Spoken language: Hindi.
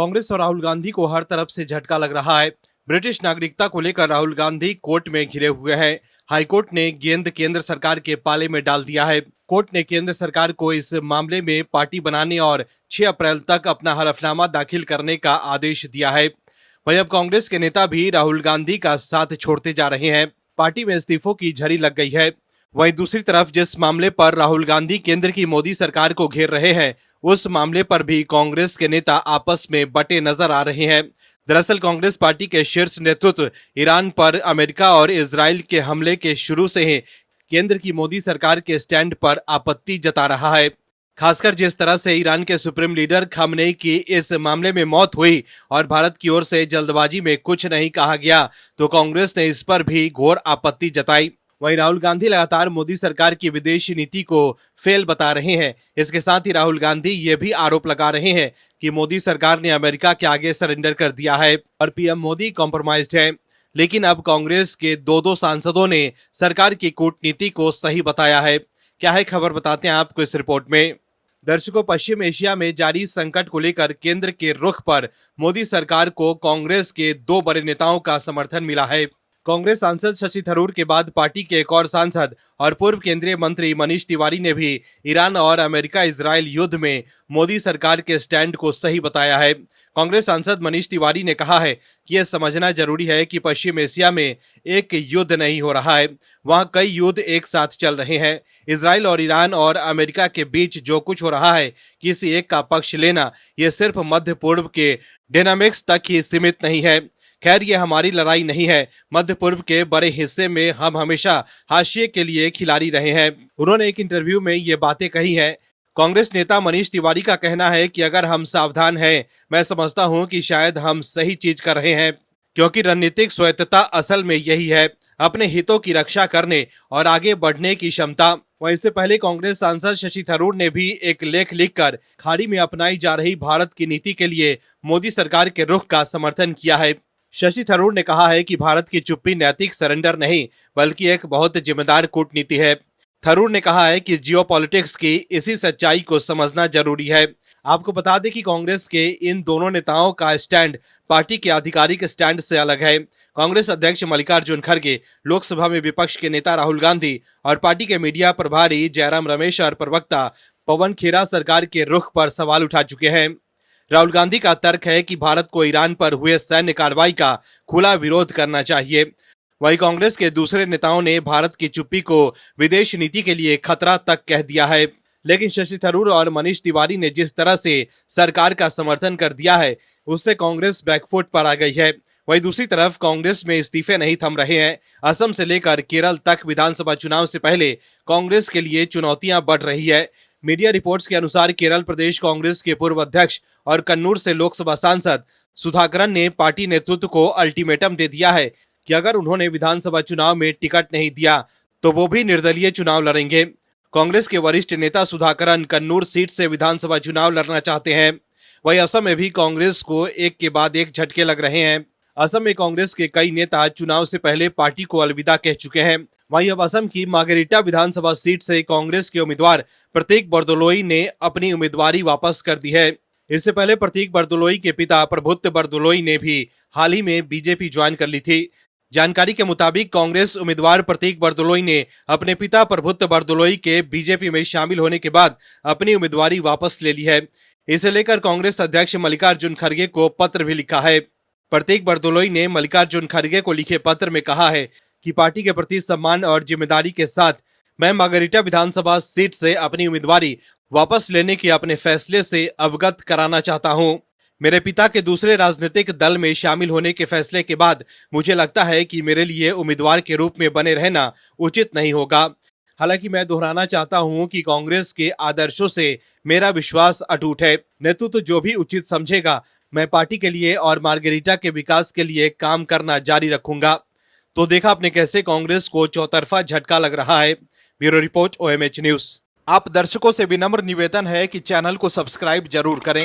कांग्रेस और राहुल गांधी को हर तरफ से झटका लग रहा है। ब्रिटिश नागरिकता को लेकर राहुल गांधी कोर्ट में घिरे हुए हैं। हाईकोर्ट ने गेंद केंद्र सरकार के पाले में डाल दिया है। कोर्ट ने केंद्र सरकार को इस मामले में पार्टी बनाने और 6 अप्रैल तक अपना हलफनामा दाखिल करने का आदेश दिया है। वहीं अब कांग्रेस के नेता भी राहुल गांधी का साथ छोड़ते जा रहे हैं। पार्टी में इस्तीफों की झड़ी लग गई है। वहीं दूसरी तरफ जिस मामले पर राहुल गांधी केंद्र की मोदी सरकार को घेर रहे हैं, उस मामले पर भी कांग्रेस के नेता आपस में बटे नजर आ रहे हैं। दरअसल कांग्रेस पार्टी के शीर्ष नेतृत्व ईरान पर अमेरिका और इजराइल के हमले के शुरू से ही केंद्र की मोदी सरकार के स्टैंड पर आपत्ति जता रहा है। खासकर जिस तरह से ईरान के सुप्रीम लीडर खामनेई की इस मामले में मौत हुई और भारत की ओर से जल्दबाजी में कुछ नहीं कहा गया, तो कांग्रेस ने इस पर भी घोर आपत्ति जताई। वहीं राहुल गांधी लगातार मोदी सरकार की विदेशी नीति को फेल बता रहे हैं। इसके साथ ही राहुल गांधी ये भी आरोप लगा रहे हैं कि मोदी सरकार ने अमेरिका के आगे सरेंडर कर दिया है और पीएम मोदी कॉम्प्रोमाइज्ड है। लेकिन अब कांग्रेस के दो सांसदों ने सरकार की कूटनीति को सही बताया है। क्या है खबर, बताते हैं आपको इस रिपोर्ट में। दर्शकों, पश्चिम एशिया में जारी संकट को लेकर केंद्र के रुख पर मोदी सरकार को कांग्रेस के 2 बड़े नेताओं का समर्थन मिला है। कांग्रेस सांसद शशि थरूर के बाद पार्टी के एक और सांसद और पूर्व केंद्रीय मंत्री मनीष तिवारी ने भी ईरान और अमेरिका इजराइल युद्ध में मोदी सरकार के स्टैंड को सही बताया है। कांग्रेस सांसद मनीष तिवारी ने कहा है कि यह समझना जरूरी है कि पश्चिम एशिया में एक युद्ध नहीं हो रहा है, वहां कई युद्ध एक साथ चल रहे हैं। इजराइल और ईरान और अमेरिका के बीच जो कुछ हो रहा है, किसी एक का पक्ष लेना यह सिर्फ मध्य पूर्व के डायनामिक्स तक ही सीमित नहीं है। खैर, ये हमारी लड़ाई नहीं है। मध्य पूर्व के बड़े हिस्से में हम हमेशा हाशिए के लिए खिलाड़ी रहे हैं। उन्होंने एक इंटरव्यू में ये बातें कही हैं। कांग्रेस नेता मनीष तिवारी का कहना है कि अगर हम सावधान हैं, मैं समझता हूं कि शायद हम सही चीज कर रहे हैं, क्योंकि रणनीतिक स्वायत्तता असल में यही है, अपने हितों की रक्षा करने और आगे बढ़ने की क्षमता। वहीं इससे पहले कांग्रेस सांसद शशि थरूर ने भी एक लेख लिखकर खाड़ी में अपनाई जा रही भारत की नीति के लिए मोदी सरकार के रुख का समर्थन किया है। शशि थरूर ने कहा है कि भारत की चुप्पी नैतिक सरेंडर नहीं, बल्कि एक बहुत जिम्मेदार कूटनीति है। थरूर ने कहा है कि जियोपॉलिटिक्स की इसी सच्चाई को समझना जरूरी है। आपको बता दें कि कांग्रेस के इन दोनों नेताओं का स्टैंड पार्टी के आधिकारिक स्टैंड से अलग है। कांग्रेस अध्यक्ष मल्लिकार्जुन खड़गे, लोकसभा में विपक्ष के नेता राहुल गांधी और पार्टी के मीडिया प्रभारी जयराम रमेश और प्रवक्ता पवन खेरा सरकार के रुख पर सवाल उठा चुके हैं। राहुल गांधी का तर्क है कि भारत को ईरान पर हुए सैन्य कार्रवाई का खुला विरोध करना चाहिए। वहीं कांग्रेस के दूसरे नेताओं ने भारत की चुप्पी को विदेश नीति के लिए खतरा तक कह दिया है। लेकिन शशि थरूर और मनीष तिवारी ने जिस तरह से सरकार का समर्थन कर दिया है, उससे कांग्रेस बैकफुट पर आ गई है। वहीं दूसरी तरफ कांग्रेस में इस्तीफे नहीं थम रहे हैं। असम से लेकर केरल तक विधानसभा चुनाव से पहले कांग्रेस के लिए चुनौतियां बढ़ रही है। मीडिया रिपोर्ट्स के अनुसार केरल प्रदेश कांग्रेस के पूर्व अध्यक्ष और कन्नूर से लोकसभा सांसद सुधाकरन ने पार्टी नेतृत्व को अल्टीमेटम दे दिया है कि अगर उन्होंने विधानसभा चुनाव में टिकट नहीं दिया तो वो भी निर्दलीय चुनाव लड़ेंगे। कांग्रेस के वरिष्ठ नेता सुधाकरन कन्नूर सीट से विधानसभा चुनाव लड़ना चाहते हैं। वहीं असम में भी कांग्रेस को एक के बाद एक झटके लग रहे हैं। असम में कांग्रेस के कई नेता चुनाव से पहले पार्टी को अलविदा कह चुके हैं। वहीं अब असम की मार्गेरिटा विधानसभा सीट से कांग्रेस के उम्मीदवार प्रतीक बरदोलोई ने अपनी उम्मीदवारी वापस कर दी है। इससे पहले प्रतीक बरदोलोई के पिता प्रभुत्व बरदोलोई ने भी हाल ही में बीजेपी ज्वाइन कर ली थी। जानकारी के मुताबिक कांग्रेस उम्मीदवार प्रतीक बरदोलोई ने अपने पिता प्रभुत्व बरदोलोई के बीजेपी में शामिल होने के बाद अपनी उम्मीदवारी वापस ले ली है। इसे लेकर कांग्रेस अध्यक्ष मल्लिकार्जुन खड़गे को पत्र भी लिखा है। प्रतीक बरदोलोई ने मल्लिकार्जुन खड़गे को लिखे पत्र में कहा है कि पार्टी के प्रति सम्मान और जिम्मेदारी के साथ मैं मार्गेरिटा विधानसभा सीट से अपनी उम्मीदवारी वापस लेने के अपने फैसले से अवगत कराना चाहता हूं। मेरे पिता के दूसरे राजनीतिक दल में शामिल होने के फैसले के बाद मुझे लगता है कि मेरे लिए उम्मीदवार के रूप में बने रहना उचित नहीं होगा। हालांकि मैं दोहराना चाहता हूं कि कांग्रेस के आदर्शों से मेरा विश्वास अटूट है। नेतृत्व जो भी उचित समझेगा, मैं पार्टी के लिए और मार्गेरिटा के विकास के लिए काम करना जारी रखूंगा। तो देखा आपने कैसे कांग्रेस को चौतरफा झटका लग रहा है। Bureau report OMH news. आप दर्शकों से विनम्र निवेदन है कि चैनल को सब्सक्राइब जरूर करें।